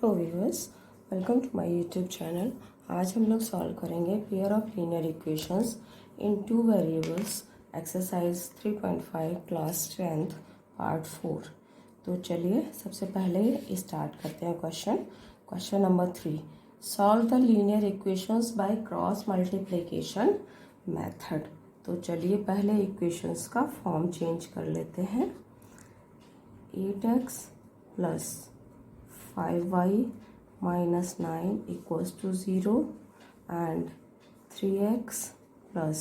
Hello viewers, welcome to my YouTube channel. आज हम लोग सॉल्व करेंगे pair of linear equations in two variables exercise 3.5 class 10th part 4। तो चलिए सबसे पहले स्टार्ट करते हैं question number 3। Solve the linear equations by cross multiplication method. तो चलिए पहले इक्वेशंस का फॉर्म चेंज कर लेते हैं। 8x plus 5y minus 9 equals to 0 and 3x plus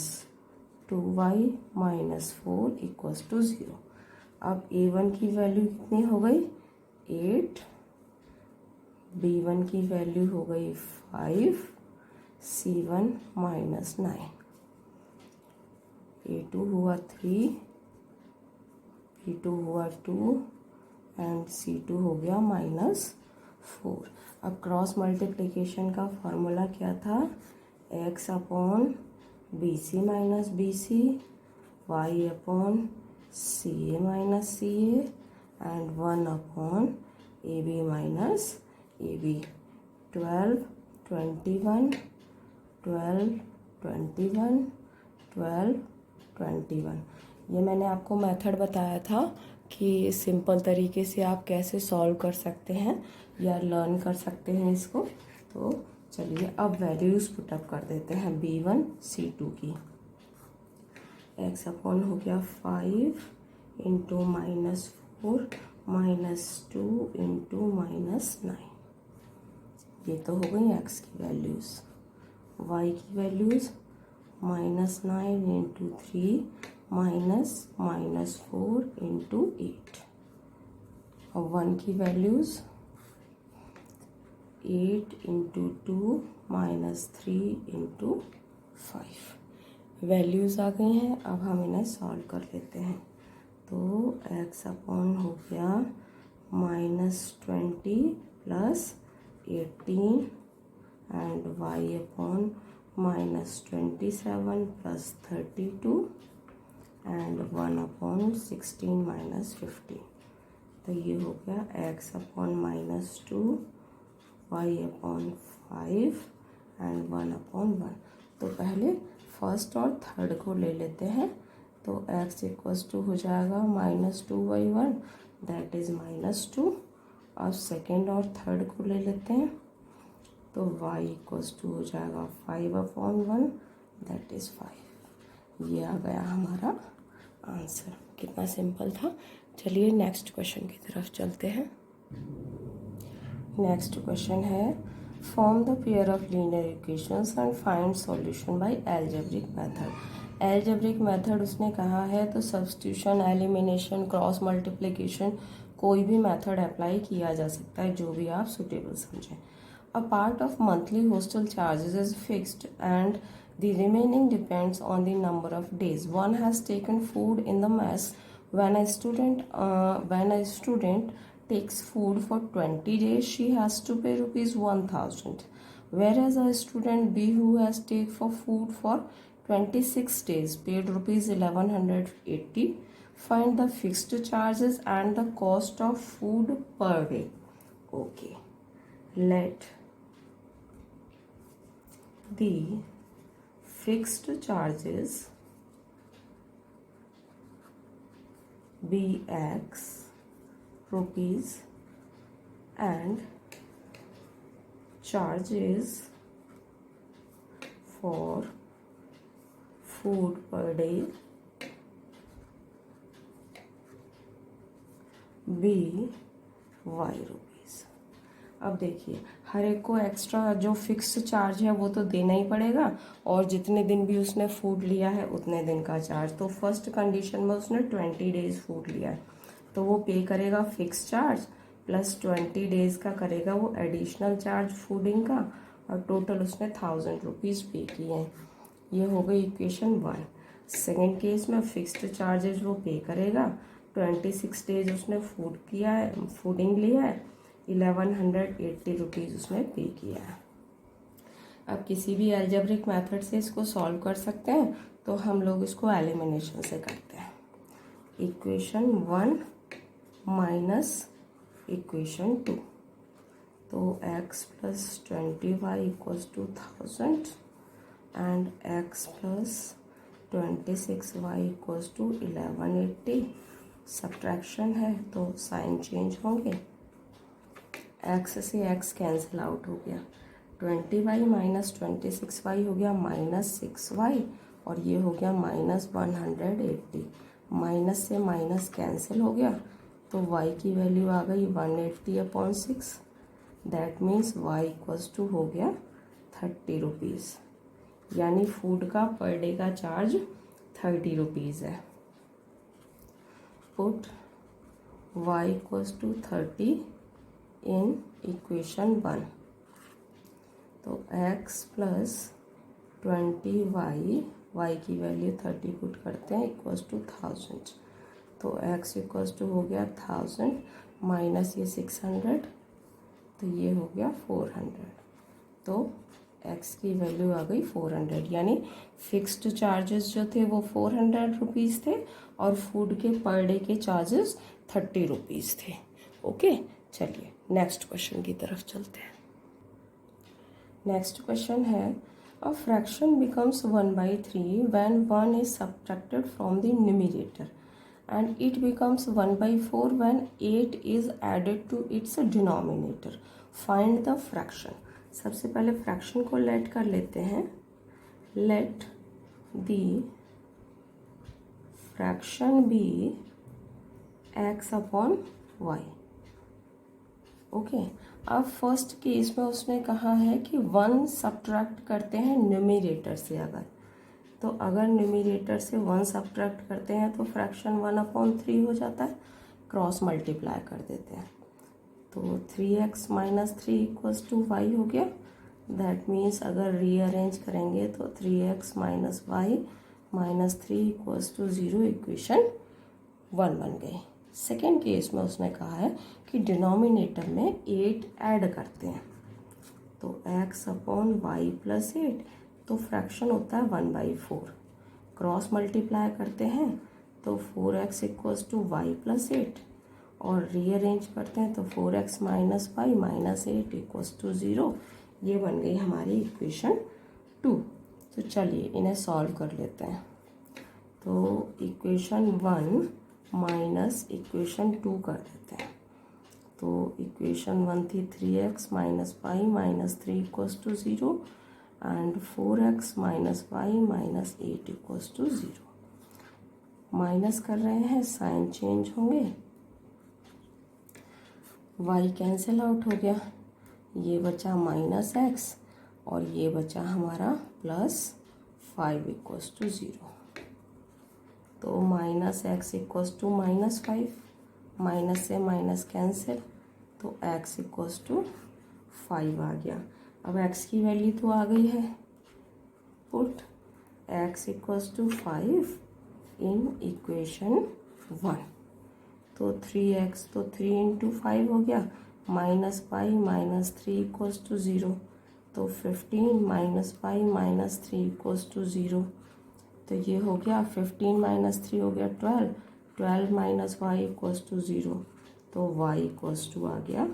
2y minus 4 equals to 0। अब a1 की वैल्यू कितनी हो गई 8, b1 की वैल्यू हो गई 5, c1 माइनस 9, a2 हुआ 3, b2 हुआ 2 एंड c2 हो गया -4। अब क्रॉस मल्टीप्लिकेशन का फॉर्मूला क्या था, x upon b c minus b c, y upon c a minus c a and 1 upon a b minus a b. 12, 21, 12, 21, 12, 21। ये मैंने आपको मेथड बताया था कि सिंपल तरीके से आप कैसे सॉल्व कर सकते हैं या लर्न कर सकते हैं इसको। तो चलिए अब वैल्यूज पुटअप कर देते हैं b1 c2 की। x अपॉन हो गया 5 इंटू -4 -2 इंटू -9। ये तो हो गई x की वैल्यूज़। y की वैल्यूज़ -9 इंटू 3 -4 इंटू 8। और 1 की वैल्यूज़ 8 इंटू 2 -3 इंटू 5। वैल्यूज़ आ गई हैं, अब हम इन्हें सॉल्व कर लेते हैं। तो x अपॉन हो गया -20 plus 18 and y upon -27 plus 32 and 1 upon 16 minus 15। तो ये हो गया x upon -2, y upon 5 and 1 upon 1। तो पहले फर्स्ट और थर्ड को ले लेते हैं। तो x इक्वल्स टू हो जाएगा -2/1 दैट इज़ -2। अब सेकेंड और थर्ड को ले लेते हैं। तो y इक्वल्स टू हो जाएगा 5/1 दैट इज़ 5। ये आ गया हमारा आंसर। कितना सिंपल था। चलिए नेक्स्ट क्वेश्चन की तरफ चलते हैं। नेक्स्ट क्वेश्चन है form the pair of linear equations and find solution bye algebraic method. Algebraic method उसने कहा है तो सब्स्टिट्यूशन, एलिमिनेशन, क्रॉस मल्टीप्लिकेशन कोई भी मेथड अप्लाई किया जा सकता है, जो भी आप सुटेबल समझें। A part of monthly hostel charges is fixed and the remaining depends on the number of days one has taken food in the mess. When a student takes food for 20 days, she has to pay rupees 1000. Whereas a student B who has taken for food for 26 days paid rupees 1180. Find the fixed charges and the cost of food per day. Okay, let the fixed charges be x rupees and charges for food per day be y rupees। अब देखिए हर एक को extra जो fix charge है वो तो देना ही पड़ेगा, और जितने दिन भी उसने फूड लिया है उतने दिन का चार्ज। तो फर्स्ट कंडीशन में उसने 20 डेज फूड लिया है तो वो पे करेगा फिक्स चार्ज प्लस 20 डेज का करेगा वो एडिशनल चार्ज फूडिंग का, और टोटल उसने 1000 रुपीज़ पे किए हैं। ये हो गई इक्वेशन 1। सेकेंड केस में फिक्स्ड चार्जेस वो पे करेगा, 26 डेज उसने फूड किया है, फूडिंग लिया है, 1180 रुपीज़ उसने पे किया है। अब किसी भी एल्जेब्रिक मेथड से इसको सॉल्व कर सकते हैं, तो हम लोग इसको एलिमिनेशन से करते हैं। Equation 1 minus equation 2। तो x plus 20y equals to 1000 and x plus 26y equals to 1180। Subtraction है तो साइन चेंज होंगे, x से x कैंसिल आउट हो गया, 20y माइनस 26y हो गया माइनस 6y और ये हो गया माइनस 180। माइनस से माइनस कैंसिल हो गया तो y की वैल्यू आ गई 180/6। That means y equals to हो गया 30 रुपीज़, यानी फूड का पर डे का चार्ज 30 रुपीज़ है। Put y equals to 30 in equation 1। तो x प्लस 20y, y की वैल्यू 30 पुट करते हैं इक्वल्स टू 1000। तो x इक्वल्स टू हो गया 1000 माइनस ये 600 तो ये हो गया 400। तो x की वैल्यू आ गई 400, यानी फिक्स्ड चार्जेस जो थे वो 400 रुपीज़ थे और फूड के पर डे के चार्जेस 30 रुपीज़ थे। ओके, चलिए नेक्स्ट क्वेश्चन की तरफ चलते हैं। नेक्स्ट क्वेश्चन है a fraction becomes 1/3 when 1 is subtracted from the numerator and it becomes 1/4 when 8 is added to its denominator. Find the fraction. सबसे पहले फ्रैक्शन को लेट कर लेते हैं। Let the fraction be x/y। Okay, अब first case में उसने कहा है कि 1 सब्ट्रैक्ट करते हैं न्यूमरेटर से। अगर न्यूमरेटर से 1 सब्ट्रैक्ट करते हैं तो फ्रैक्शन 1/3 हो जाता है, क्रॉस मल्टीप्लाई कर देते हैं तो 3x minus 3 equals to y हो गया। दैट मीन्स अगर रीअरेंज करेंगे तो 3x minus y minus 3 equals to 0 equation 1 बन गई। सेकेंड केस में उसने कहा है कि डिनोमिनेटर में 8 ऐड करते हैं तो x/y प्लस 8 तो फ्रैक्शन होता है 1/4। क्रॉस मल्टीप्लाई करते हैं तो 4x equals to y plus 8 और रीअरेंज करते हैं तो 4x minus y minus 8 equals to 0। ये बन गई हमारी इक्वेशन 2। तो चलिए इन्हें सॉल्व कर लेते हैं। तो इक्वेशन 1 माइनस इक्वेशन 2 कर देते हैं। तो इक्वेशन 1 थी 3x minus y minus 3 equals to 0 and 4x minus y minus 8 equals to 0। Minus कर रहे हैं, साइन चेंज होंगे, y कैंसिल आउट हो गया, ये बचा माइनस x और ये बचा हमारा प्लस 5 इक्वल्स टू 0। तो minus x equals to minus 5, minus से माइनस कैंसिल तो x इक्वल्स टू 5 आ गया। अब x की वैल्यू तो आ गई है, put x equals to 5 in equation 1। तो 3x तो 3 इंटू 5 हो गया, माइनस 5 माइनस 3 इक्वल्स टू 0 तो 15 माइनस 5 माइनस 3 इक्वल्स टू 0। तो ये हो गया 15 माइनस 3 हो गया 12, 12 माइनस y इक्वल्स टू 0 तो y इक्वल्स टू आ गया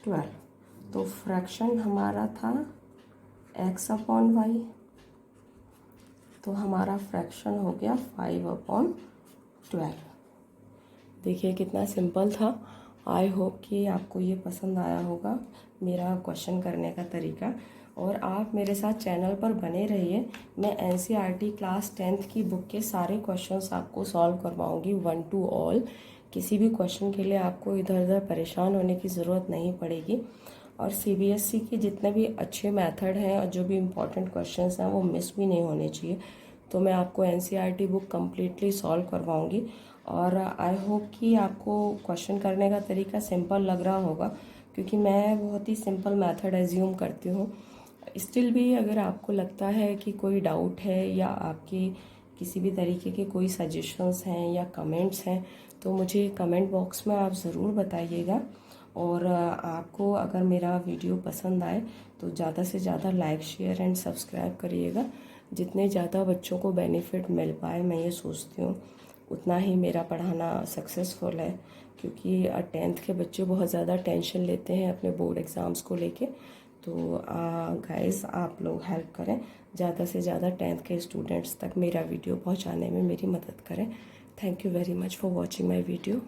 12। तो फ्रैक्शन हमारा था x/y, तो हमारा फ्रैक्शन हो गया 5/12। देखिए कितना सिंपल था। आई होप कि आपको ये पसंद आया होगा मेरा क्वेश्चन करने का तरीका, और आप मेरे साथ चैनल पर बने रहिए। मैं NCERT क्लास 10th की बुक के सारे क्वेश्चंस आपको सॉल्व करवाऊंगी 1 to all। किसी भी क्वेश्चन के लिए आपको इधर उधर परेशान होने की ज़रूरत नहीं पड़ेगी। और CBSE के जितने भी अच्छे मेथड हैं और जो भी इम्पॉर्टेंट क्वेश्चंस हैं वो मिस भी नहीं होने चाहिए। तो मैं आपको NCERT बुक कम्प्लीटली सॉल्व करवाऊँगी और आई होप कि आपको क्वेश्चन करने का तरीका सिंपल लग रहा होगा, क्योंकि मैं बहुत ही सिंपल मेथड एज्यूम करती हूँ। स्टिल भी अगर आपको लगता है कि कोई डाउट है या आपकी किसी भी तरीके के कोई सजेशंस हैं या कमेंट्स हैं तो मुझे कमेंट बॉक्स में आप ज़रूर बताइएगा। और आपको अगर मेरा वीडियो पसंद आए तो ज़्यादा से ज़्यादा लाइक शेयर एंड सब्सक्राइब करिएगा। जितने ज़्यादा बच्चों को बेनिफिट मिल पाए मैं ये सोचती हूँ उतना ही मेरा पढ़ाना सक्सेसफुल है। क्योंकि 10th के बच्चे बहुत ज़्यादा टेंशन लेते हैं अपने बोर्ड एग्ज़ाम्स को लेके। तो गाइस आप लोग हेल्प करें, ज़्यादा से ज़्यादा 10th के स्टूडेंट्स तक मेरा वीडियो पहुंचाने में मेरी मदद करें। Thank you very much for watching my video.